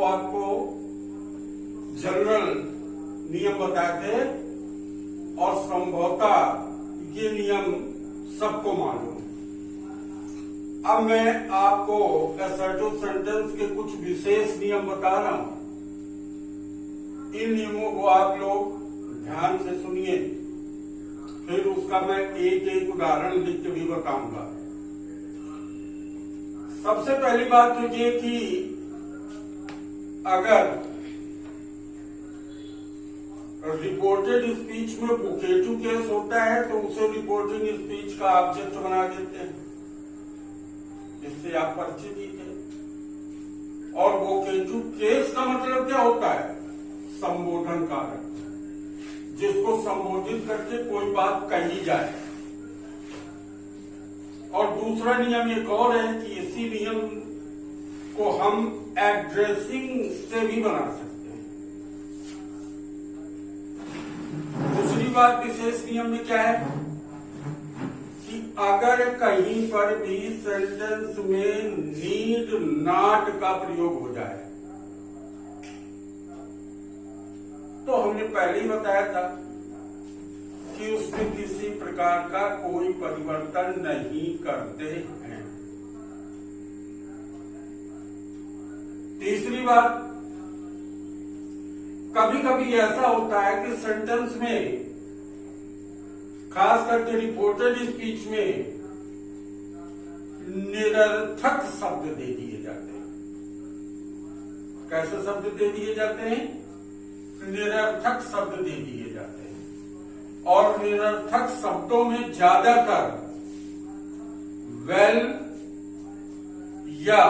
तो आपको जनरल नियम बताए थे और संभवतः ये नियम सबको मालूम। अब मैं आपको असर्टिव सेंटेंस के कुछ विशेष नियम बता रहा हूं। इन नियमों को आप लोग ध्यान से सुनिए, फिर उसका मैं एक एक उदाहरण लिख के भी बताऊंगा। सबसे पहली बात तो ये कि अगर रिपोर्टेड स्पीच में वोकेटिव केस होता है तो उसे रिपोर्टिंग स्पीच का ऑब्जेक्ट बना देते हैं, जिससे आप परिचित ही थे। और वोकेटिव केस का मतलब क्या होता है? संबोधन कारक, जिसको संबोधित करके कोई बात कही जाए। और दूसरा नियम एक और है कि इसी नियम को हम एड्रेसिंग से भी बना सकते हैं। दूसरी बात विशेष नियम में क्या है कि अगर कहीं पर भी सेंटेंस में नीड नॉट का प्रयोग हो जाए तो हमने पहले ही बताया था कि उसमें किसी प्रकार का कोई परिवर्तन नहीं करते हैं। तीसरी बात, कभी कभी ऐसा होता है कि सेंटेंस में, खास करके रिपोर्टेड स्पीच में, निरर्थक शब्द दे दिए जाते हैं। कैसे शब्द दे दिए जाते हैं? निरर्थक शब्द दे दिए जाते हैं। और निरर्थक शब्दों में ज्यादातर वेल या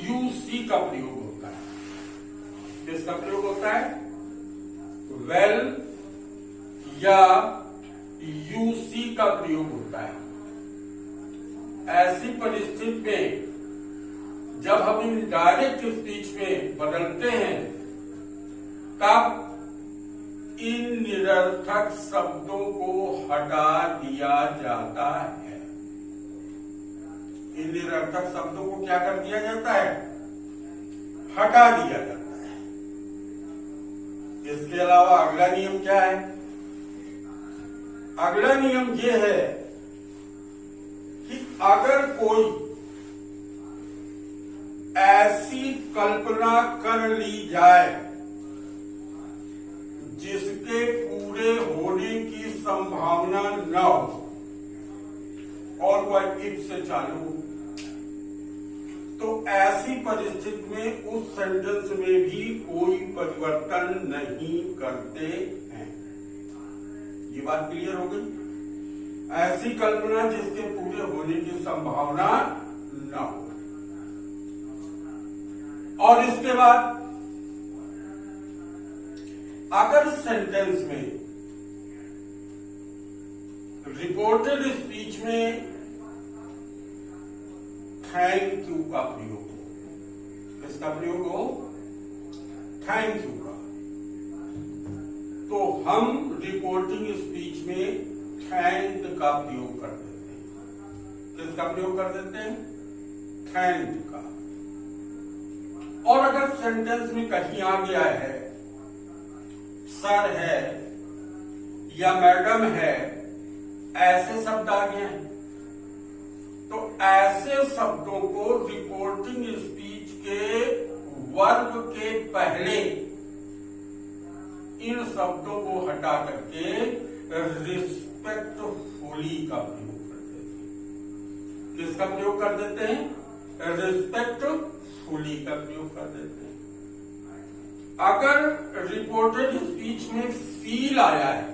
यूसी का प्रयोग होता है। किसका प्रयोग होता है? वेल या यूसी का प्रयोग होता है। ऐसी परिस्थिति में जब हम डायरेक्ट स्पीच में बदलते हैं तब इन निरर्थक शब्दों को हटा दिया जाता है। इन निरर्थक शब्दों को क्या कर दिया जाता है? हटा दिया जाता है। इसके अलावा अगला नियम क्या है? अगला नियम यह है कि अगर कोई ऐसी कल्पना कर ली जाए जिसके पूरे होने की संभावना न हो और वह इफ से चालू हो, तो ऐसी परिस्थिति में उस सेंटेंस में भी कोई परिवर्तन नहीं करते हैं। ये बात क्लियर हो गई? ऐसी कल्पना जिसके पूरे होने की संभावना न हो। और इसके बाद अगर सेंटेंस में रिपोर्टेड स्पीच में थैंक यू का प्रयोग हो, किसका प्रयोग हो? थैंक यू का, तो हम रिपोर्टिंग स्पीच में थैंक का प्रयोग कर देते हैं। किसका प्रयोग कर देते हैं? थैंक का। और अगर सेंटेंस में कहीं आ गया है सर है या मैडम है, ऐसे शब्द आ गए हैं, तो ऐसे शब्दों को रिपोर्टिंग स्पीच के वर्ब के पहले इन शब्दों को हटा करके रिस्पेक्टफुली का प्रयोग कर देते हैं। किसका प्रयोग कर देते हैं? रिस्पेक्टफुली का प्रयोग कर देते हैं। अगर रिपोर्टेड स्पीच में फील आया है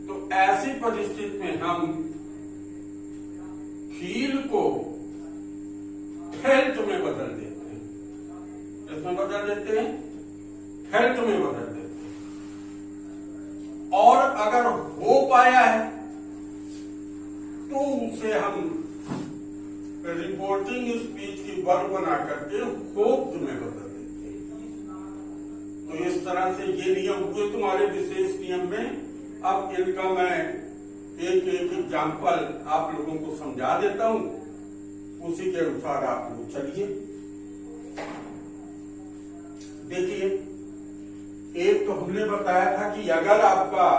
तो ऐसी परिस्थिति में हम फील को फेल्ट में बदल देते हैं। किसमें बदल देते हैं? फेल्ट में बदल देते हैं। और अगर हो पाया है तो उसे हम रिपोर्टिंग स्पीच की वर्ब बना करके होप्ड में बदल देते हैं। तो इस तरह से ये नियम हुए तुम्हारे विशेष नियम में। अब इनका मैं एक एक एग्जाम्पल आप लोगों को समझा देता हूं, उसी के अनुसार आप लोग चलिए। देखिए, एक तो हमने बताया था कि अगर आपका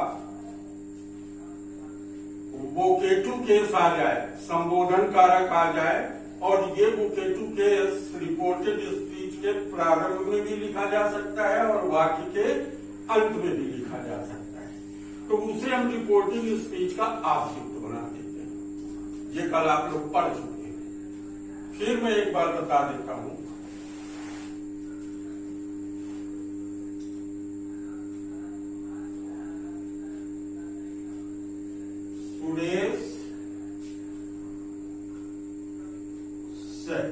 वोकेटिव केस आ जाए, संबोधन कारक आ जाए, और ये वोकेटिव केस रिपोर्टेड स्पीच के प्रारंभ में भी लिखा जा सकता है और वाक्य के अंत में भी लिखा जा सकता है, तो उसे हम रिपोर्टिंग स्पीच का ऑब्जेक्ट बना देते हैं। ये कल आप लोग पढ़ चुके हैं, फिर मैं एक बार बता देता हूं। Suresh said,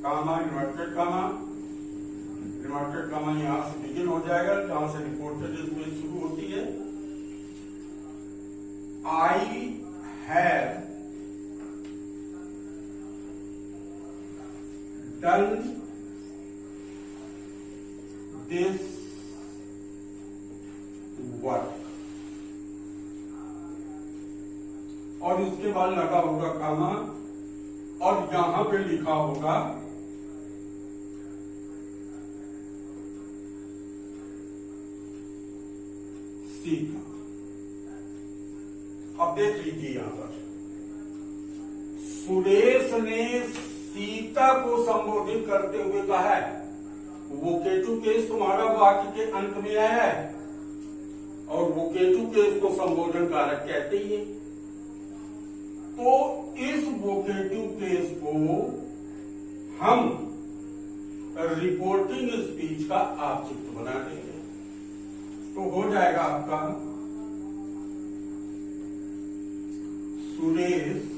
comma inverted comma, inverted comma यहां से बिगिन हो जाएगा जहां से रिपोर्टेड स्पीच शुरू होती है। I have done this work, और इसके बाद लगा होगा कामा, और यहां पे लिखा होगा सीता। अब देख लीजिए यहां पर सुरेश ने सीता को संबोधित करते हुए कहा है। वोकेटिव केस तुम्हारा वाक्य के अंत में आया है, और वोकेटिव केस को संबोधन कारक कहते ही है। तो इस वोकेटिव केस को हम रिपोर्टिंग स्पीच का ऑब्जेक्ट बना देंगे, तो हो जाएगा आपका सुरेश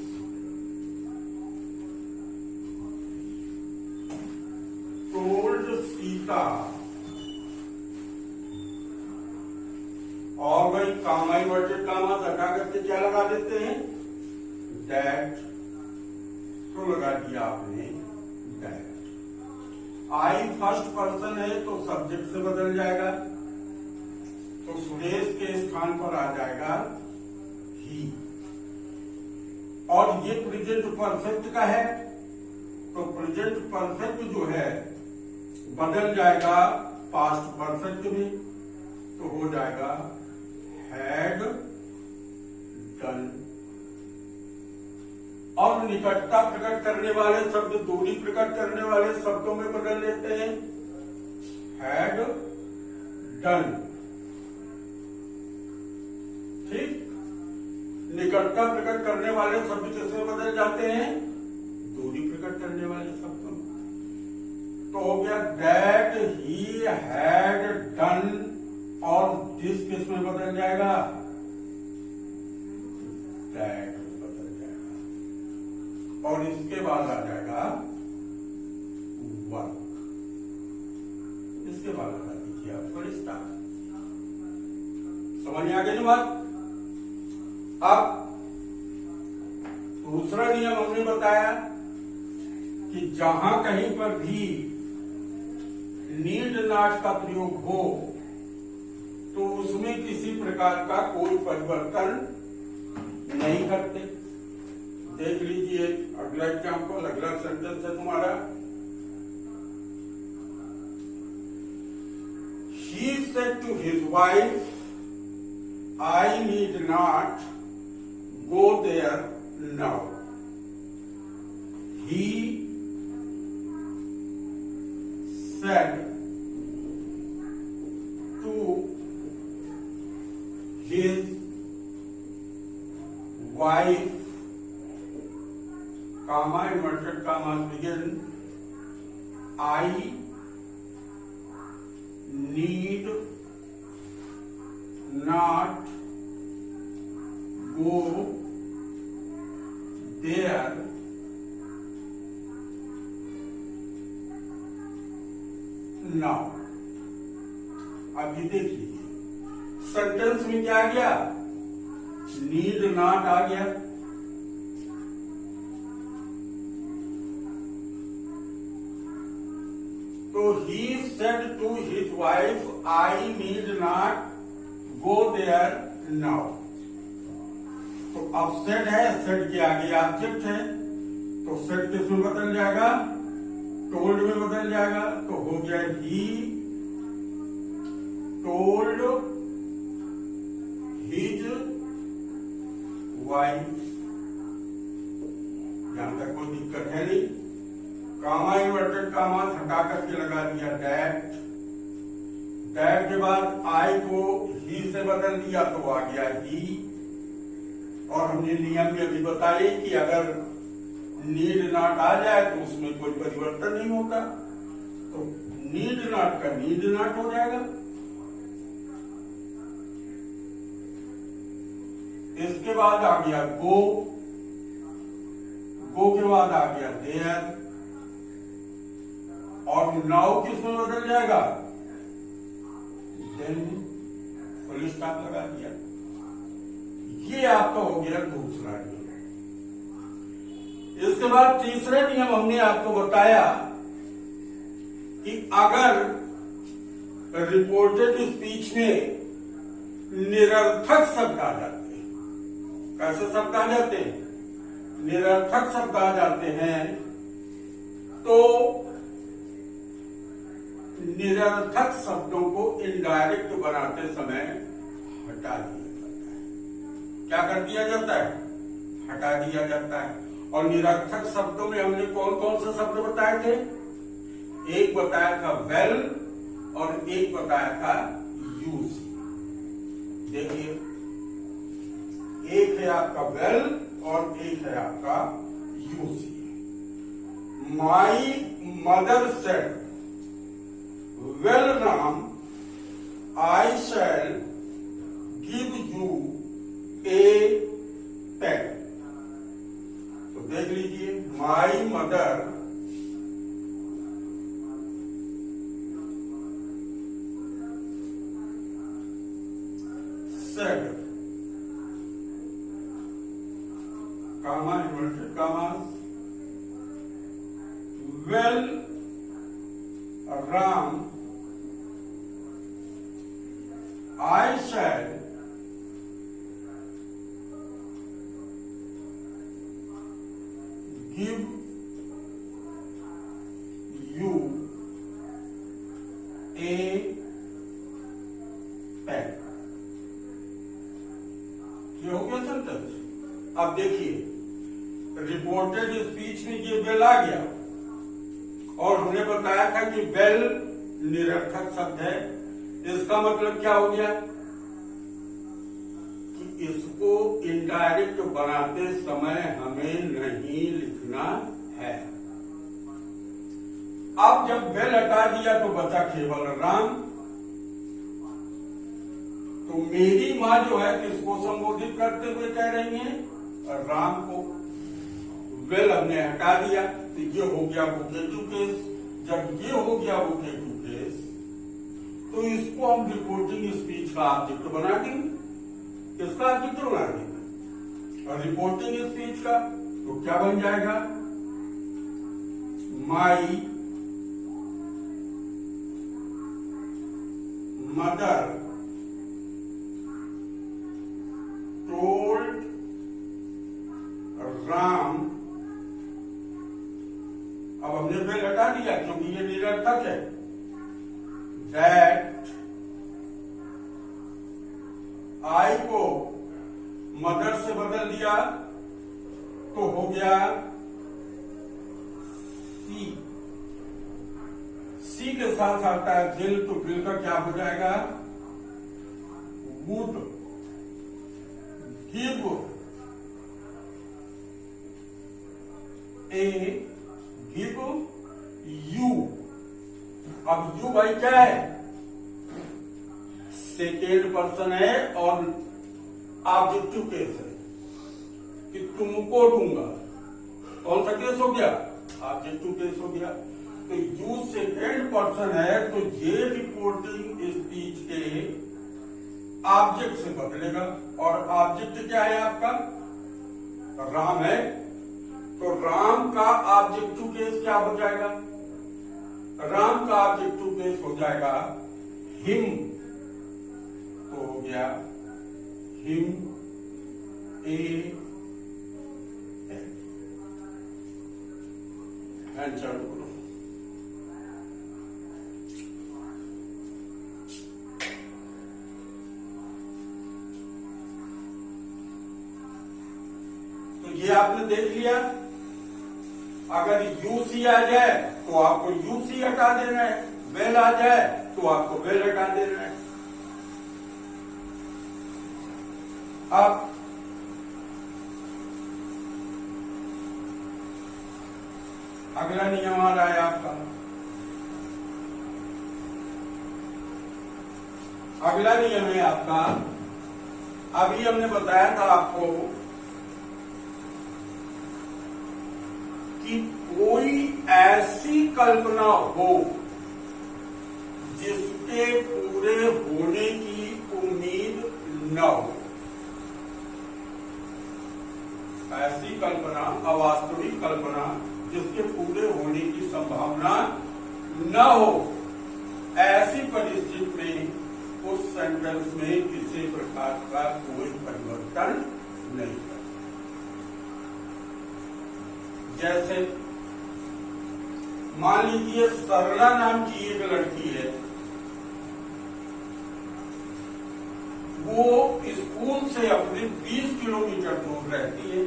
टोल्ड सीता, और भाई कामा इन्वर्टेड कामा हटा करके क्या लगा देते हैं, दैट, तो लगा दिया आपने दैट। आई फर्स्ट पर्सन है तो सब्जेक्ट से बदल जाएगा, तो सुरेश के स्थान पर आ जाएगा ही, और ये प्रेजेंट परफेक्ट का है, तो प्रेजेंट परफेक्ट जो है बदल जाएगा पास्ट परफेक्ट में, तो हो जाएगा हैड डन। और निकटता प्रकट करने वाले शब्द दूरी प्रकट करने वाले शब्दों में बदल लेते हैं, हैड डन। ठीक, निकटता प्रकट करने वाले शब्द किसमें बदल जाते हैं, दूरी प्रकट करने वाले शब्दों में। तो हो गया दैट ही हैड डन, और दिस किस में बदल जाएगा, दैट में बदल जाएगा, और इसके बाद आ जाएगा वर्क। इसके बाद लगा दीजिए आप थोड़ी स्टार्ट। समझ में आ गई बात। अब दूसरा नियम हमने बताया कि जहां कहीं पर भी नीड नॉट का प्रयोग हो तो उसमें किसी प्रकार का कोई परिवर्तन नहीं करते। देख लीजिए अगला एग्जाम्पल, अगला सेंटेंस है तुम्हारा, he said to his wife I need not go there now. He said to his wife, comma inverted commas begin, I need not go there now. अब ये देख लीजिए सेंटेंस में क्या आ गया, नीड नॉट आ गया, तो he said to his wife I need not go there now. तो अब सेड है, सेड के आगे ऑब्जेक्ट है, तो सेड किस में बदल जाएगा, टोल्ड में बदल जाएगा तो हो गया ही टोल्ड हिज वाइफ। यहां तक कोई दिक्कत है नहीं। कामा इन्वर्टेड कामा हटा करके लगा दिया दैट। दैट के बाद आई को ही से बदल दिया तो आ गया ही। और हमने नियम में भी बताए कि अगर नीड नॉट आ जाए तो उसमें कोई परिवर्तन नहीं होता, तो नीड नॉट का नीड नॉट हो जाएगा। इसके बाद आ गया गो। गो के बाद आ गया देयर। और नाउ किसमें बदल जाएगा? देन। फुल स्टॉप लगा दिया। ये आपका हो गया दूसरा नियम। इसके बाद तीसरा नियम हमने आपको बताया कि अगर रिपोर्टेड स्पीच में निरर्थक शब्द आ जाते हैं, कैसे शब्द आ जाते हैं? निरर्थक शब्द आ जाते हैं तो निरर्थक शब्दों को इनडायरेक्ट बनाते समय हटा दिया जाता है। क्या कर दिया जाता है? हटा दिया जाता है। और निरर्थक शब्दों में हमने कौन कौन से शब्द बताए थे? एक बताया था वेल और एक बताया था यूज। देखिए, एक है आपका वेल और एक है आपका use. My mother said well Ram I shall give you a pen. तो देख लीजिए, my mother said comma inverted commas well Ram I shall give you a pen। ये हो गया सेंटेंस। अब देखिए, रिपोर्टेड स्पीच में ये वेल आ गया और हमने बताया था कि वेल निरर्थक शब्द है। इसका मतलब क्या हो गया कि इसको इनडायरेक्ट बनाते समय हमें नहीं लिखना है। अब जब वेल हटा दिया तो बचा केवल राम। तो मेरी मां जो है किसको संबोधित करते हुए कह रही है? राम को। वेल हमने हटा दिया तो ये हो गया वोकेटिव केस। जब ये हो गया वोकेटिव केस तो इसको हम रिपोर्टिंग स्पीच का ऑब्जेक्ट बना देंगे। किसका ऑब्जेक्ट बना देंगे? और रिपोर्टिंग स्पीच का तो क्या बन जाएगा? My mother told Ram. अब हमने वेल हटा दिया क्योंकि ये निरर्थक है। दैट आई को मदर से बदल दिया तो हो गया सी। सी के साथ आता है दिल, तो दिल का क्या हो जाएगा? Would give a give you. अब यू भाई क्या है? सेकेंड पर्सन है और ऑब्जेक्टिव केस है कि तुमको दूंगा। कौन सा केस हो गया? ऑब्जेक्टिव केस हो गया। तो यू सेकेंड पर्सन है तो ये रिपोर्टिंग स्पीच के ऑब्जेक्ट से बदलेगा। और ऑब्जेक्ट क्या है आपका? राम है। तो राम का ऑब्जेक्टिव केस क्या हो जाएगा? राम का ऑब्जेक्टिव केस हो जाएगा हिम। तो हो गया हिम ए एन। चालू करो। ये आपने देख लिया। अगर यूसी आ जाए तो आपको यूसी हटा देना है, वेल आ जाए तो आपको वेल हटा देना है। अब अगला नियम आ रहा है आपका। अगला नियम है आपका, अभी हमने बताया था आपको कि कोई ऐसी कल्पना हो जिसके पूरे होने की उम्मीद न हो। ऐसी कल्पना, अवास्तविक कल्पना जिसके पूरे होने की संभावना न हो, ऐसी परिस्थिति में उस सेंटेंस में किसी प्रकार का कोई परिवर्तन नहीं है। जैसे मान लीजिए सरला नाम की एक लड़की है, वो स्कूल से अपने 20 किलोमीटर दूर रहती है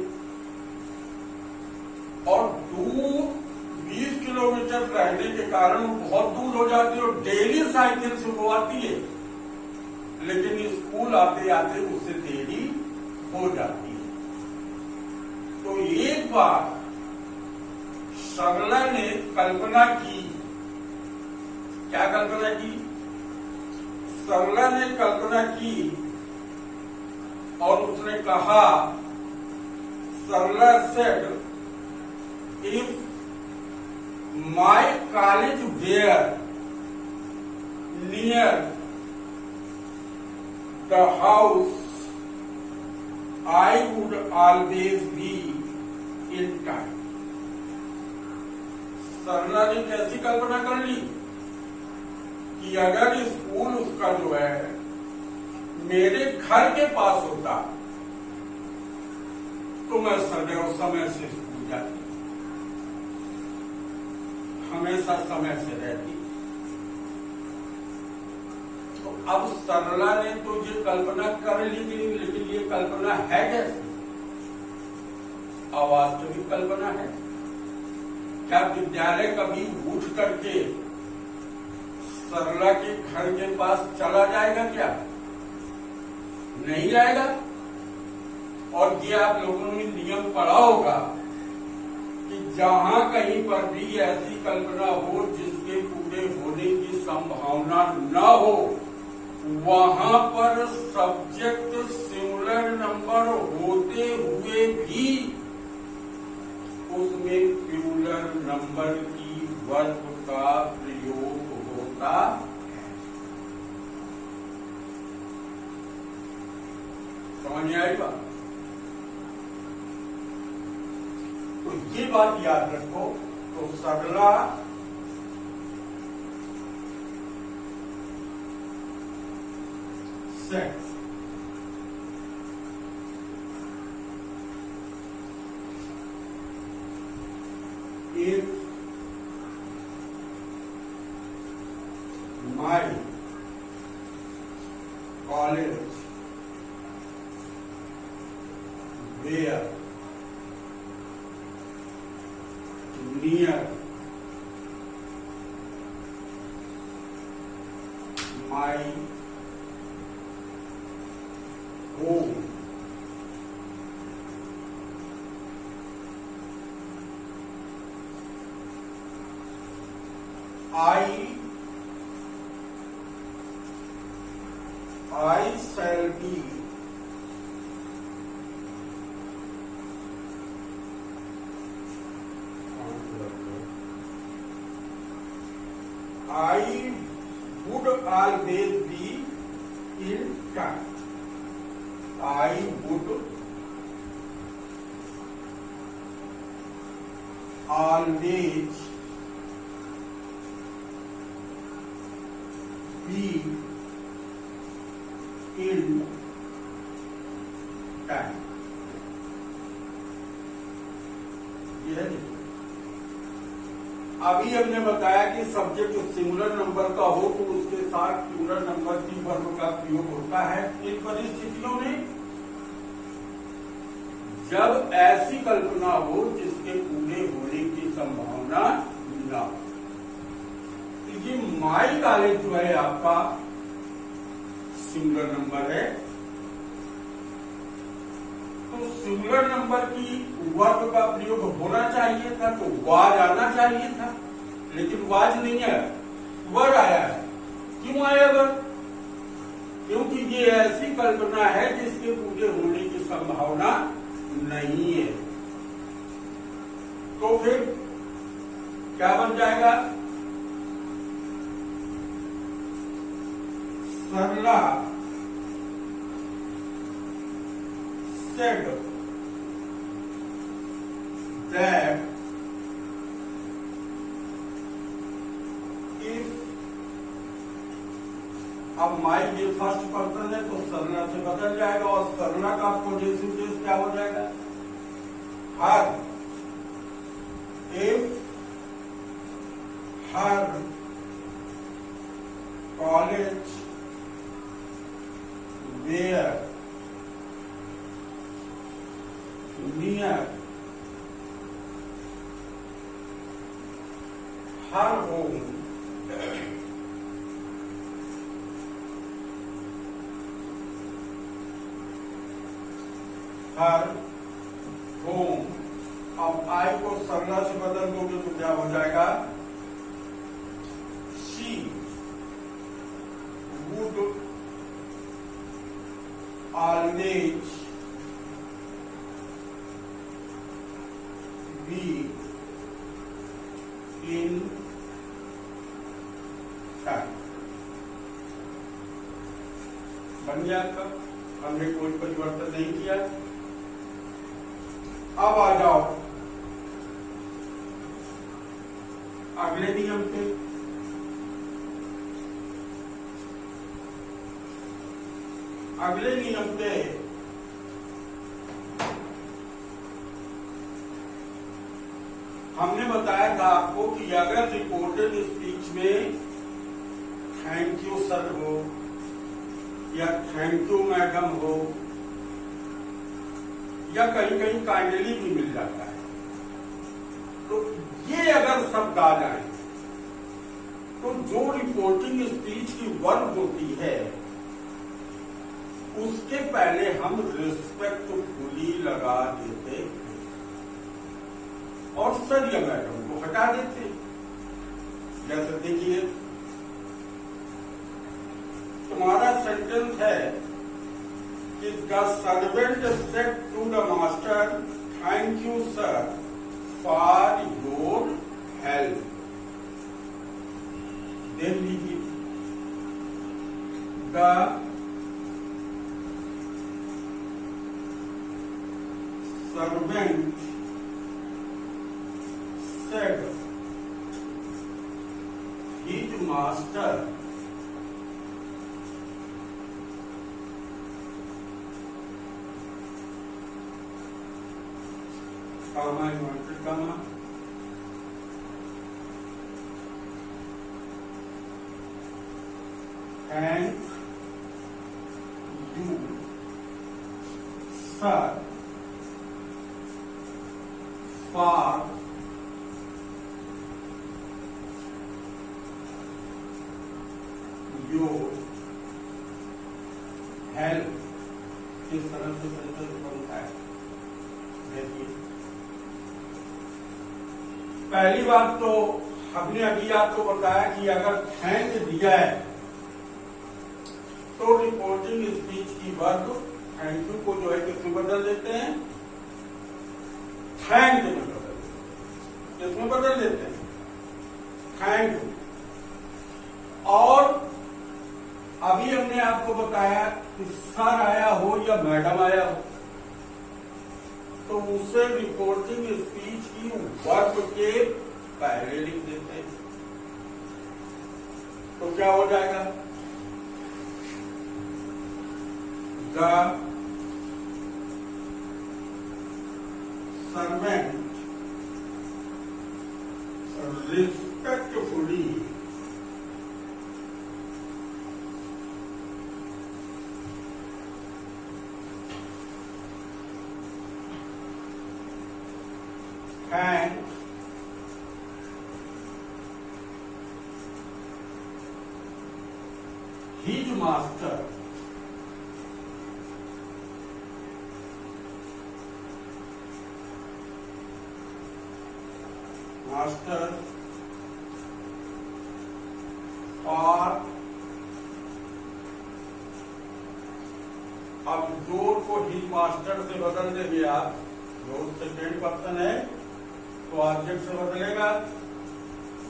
और दूर 20 किलोमीटर रहने के कारण वो बहुत दूर हो जाती है और डेली साइकिल से वो आती है, लेकिन स्कूल आते आते उससे देरी हो जाती है। तो एक बार सरला ने कल्पना की, क्या कल्पना की? सरला ने कल्पना की और उसने कहा, Sarla said, if my college were near the house, I would always be in time. Sarla ने कैसी कल्पना कर ली कि अगर स्कूल उसका जो है मेरे घर के पास होता तो मैं सदैव समय से स्कूल जाती, हमेशा समय से रहती। तो अब सरला ने तो ये कल्पना कर ली थी, लेकिन ये कल्पना है कैसे? अवास्तविक कल्पना है। क्या विद्यालय कभी उठ करके सरला के घर के पास चला जाएगा? क्या नहीं जाएगा। और ये आप लोगों ने नियम पढ़ा होगा कि जहां कहीं पर भी ऐसी कल्पना हो जिसके पूरे होने की संभावना न हो, वहां पर सब्जेक्ट सिंगुलर नंबर होते हुए भी उसमें प्लूरल नंबर की वर्ब का प्रयोग होता है। समझ में आई बात? तो ये बात याद रखो। तो सरला set if my college were near my home, I shall be I would always be in time. I would always be in time. ये है। अभी हमने बताया कि सब्जेक्ट सिंगुलर नंबर का हो तो उसके साथ प्लूरल नंबर की वर्ब का प्रयोग होता है इन परिस्थितियों में जब ऐसी कल्पना हो जिसके पूरे होने की संभावना ना हो। तो ये माई कॉलेज जो है आपका सिंगुलर नंबर है। तो सिंगुलर नंबर की वर्ब का प्रयोग होना चाहिए था, तो वाज आना चाहिए था, लेकिन वाज नहीं है, वर आया है। क्यों आया वर? क्योंकि ये ऐसी कल्पना है जिसके पूरे होने की संभावना नहीं है। तो फिर क्या बन जाएगा? सरला said that if, अब माई ये फर्स्ट पर्सन है तो सरला से बदल जाएगा और सरला का पॉजिटिव केस क्या हो जाएगा? Her, if her college were near her home, her home। अब आई को सरला से बदल दोगे तो क्या हो जाएगा? she would always be in time। बन गया आपका, हमने कोई परिवर्तन नहीं किया। अब आ जाओ अगले नियम पे। अगले नियम पे हमने बताया था आपको कि अगर रिपोर्टेड स्पीच में थैंक यू सर हो या थैंक यू मैडम हो या कहीं कहीं काइंडली भी मिल जाता है, तो ये अगर शब्द आ जाए तो जो रिपोर्टिंग स्पीच की वर्ब होती है उसके पहले हम रिस्पेक्टफुली लगा देते हैं और सर या मैडम को हटा देते। जैसे देखिए तुम्हारा सेंटेंस है कि the servant said to the master thank you sir for your help. देन लीजिए the servant said his master comma inverted comma thank you sir for your help. किस तरह से सेंटेंस बनता है देखिए। पहली बात तो हमने अभी आपको बताया कि अगर थैंक दिया है तो रिपोर्टिंग स्पीच की वर्ब थैंक यू को जो है किसमें बदल देते हैं? थैंक में बदल देते हैं। किसमें बदल देते हैं? Thank you. और अभी हमने आपको बताया कि सर आया हो या मैडम आया हो तो उसे रिपोर्टिंग स्पीच की वर्ब के पहले लिख देते हैं। तो क्या हो जाएगा? The servant respectfully his master और अब जोर को हिज मास्टर से बदल देंगे आप, जो सेकेंड पर्सन है तो ऑब्जेक्ट से बदलेगा।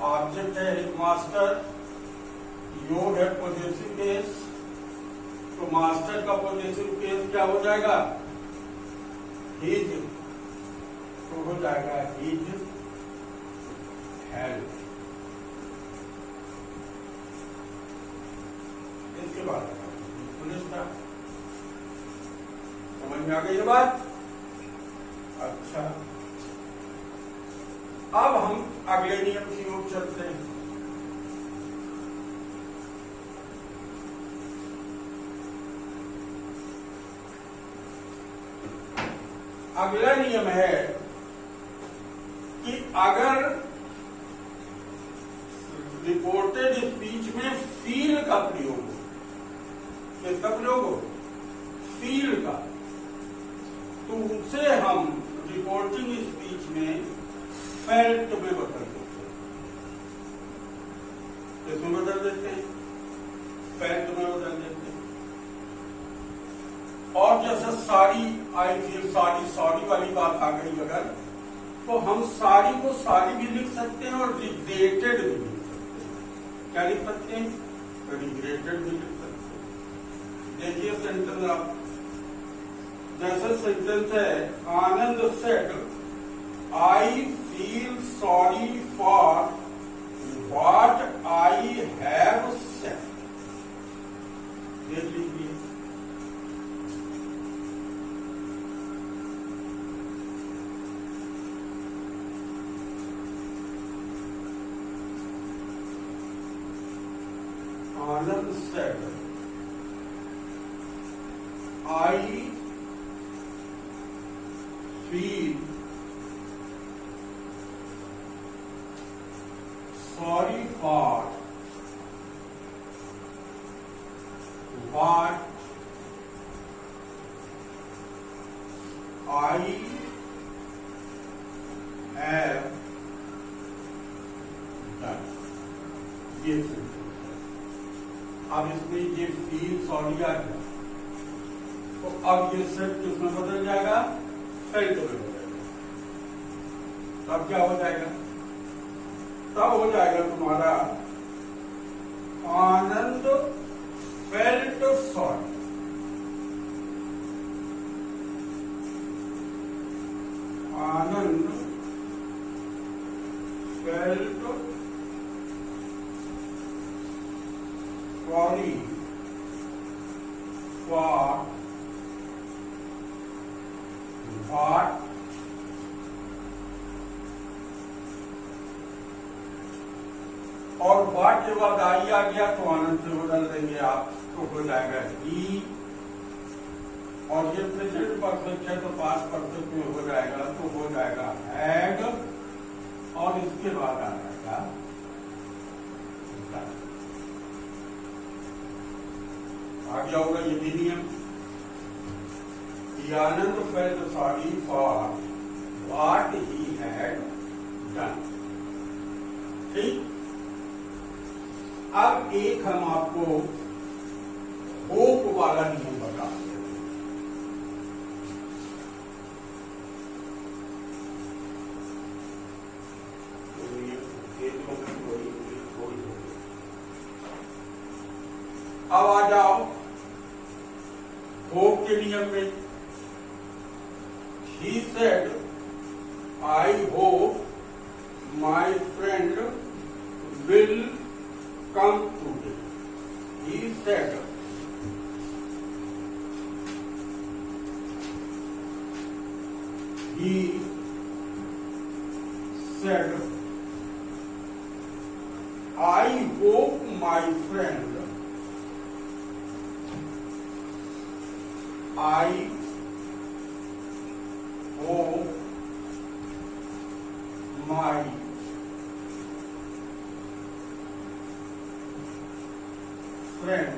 ऑब्जेक्ट है हिज मास्टर, योग है पॉजिटिव केस, तो मास्टर का पॉजिटिव केस क्या हो जाएगा? हिज, तो हो जाएगा हिज हेल्प। इसके बाद समझ में आ गई ये बात? अच्छा, अब हम अगले नियम की ओर चलते हैं। अगला नियम है कि अगर रिपोर्टेड स्पीच में फील का प्रयोग हो, किसका प्रयोग हो? फील का, तो उसे हम रिपोर्टिंग स्पीच में फेल्ट में बदल देते हैं। किसमें बदल देते हैं? फेल्ट में बदल देते हैं। और जैसे सारी, आई फील सॉरी वाली बात आ गई अगर, तो हम सारी को सारी भी लिख सकते हैं और रिग्रेटेड भी लिख सकते हैं। क्या लिख सकते हैं? रिग्रेटेड भी लिख सकते हैं। देखिए सेंटेंस आप, जैसे सेंटेंस है Anand said I feel sorry for what I have said. देख लीजिए, Anand said I feel sorry for what I have done। ये अब इसमें ये फील सॉरी आ गया, तो अब ये सेट किसमें बदल जाएगा? फेल्ट में हो जाएगा। तब क्या हो जाएगा? तब हो जाएगा तुम्हारा Anand felt sorry. Anand felt sorry for what और व्हाट के बाद आई आ गया तो आनंद से बदल देंगे आप, तो हो जाएगा ही। और ये प्रेजेंट परफेक्ट है तो पास्ट परफेक्ट में हो जाएगा, तो हो जाएगा हैड, और इसके बाद आ जाएगा आ गया होगा ये भी नियम। Anand felt sorry for what he had done. ठीक, अब एक हम आपको होप वाला नियम बता दें। अब आ जाओ होप के नियम में। He said, I hope my friend will come today. He said, I hope my friend, I hope my friend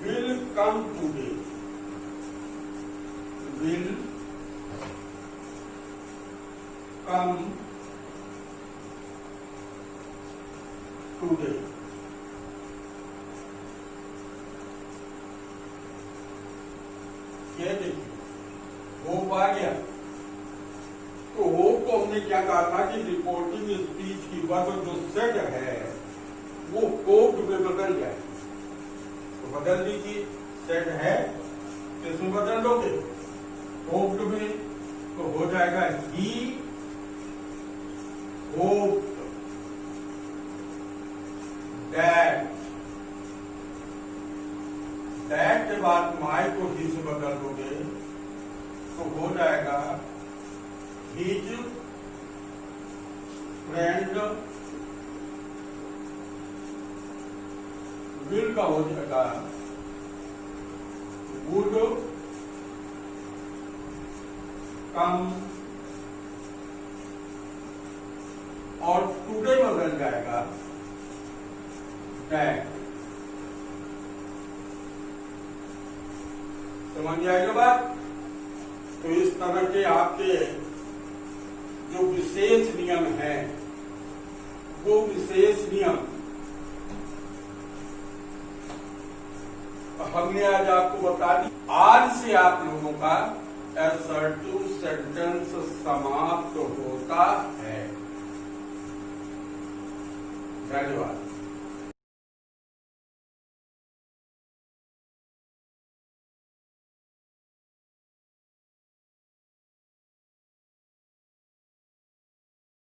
will come today. Will come today. ये देखिए होप आ गया। तो होप को हमने क्या कहा था कि रिपोर्टिंग स्पीच की वर्ब जो सेड है वो होप में बदल जाए। तो बदल दीजिए, सेड है तो इसमें बदल दोगे होप्ड में, तो हो जाएगा ही होप्ड दैट। दैट के बाद माई को ही से बदल दोगे तो हो जाएगा हिज फ्रेंड विल का हो जाएगा वुड कम, और टुडे बदल जाएगा दैट। समझ आएगा बात? तो इस तरह के आपके जो विशेष नियम है वो विशेष नियम हमने आज आपको बता दी। आज से आप लोगों का असर्टिव सेंटेंस समाप्त होता है। धन्यवाद।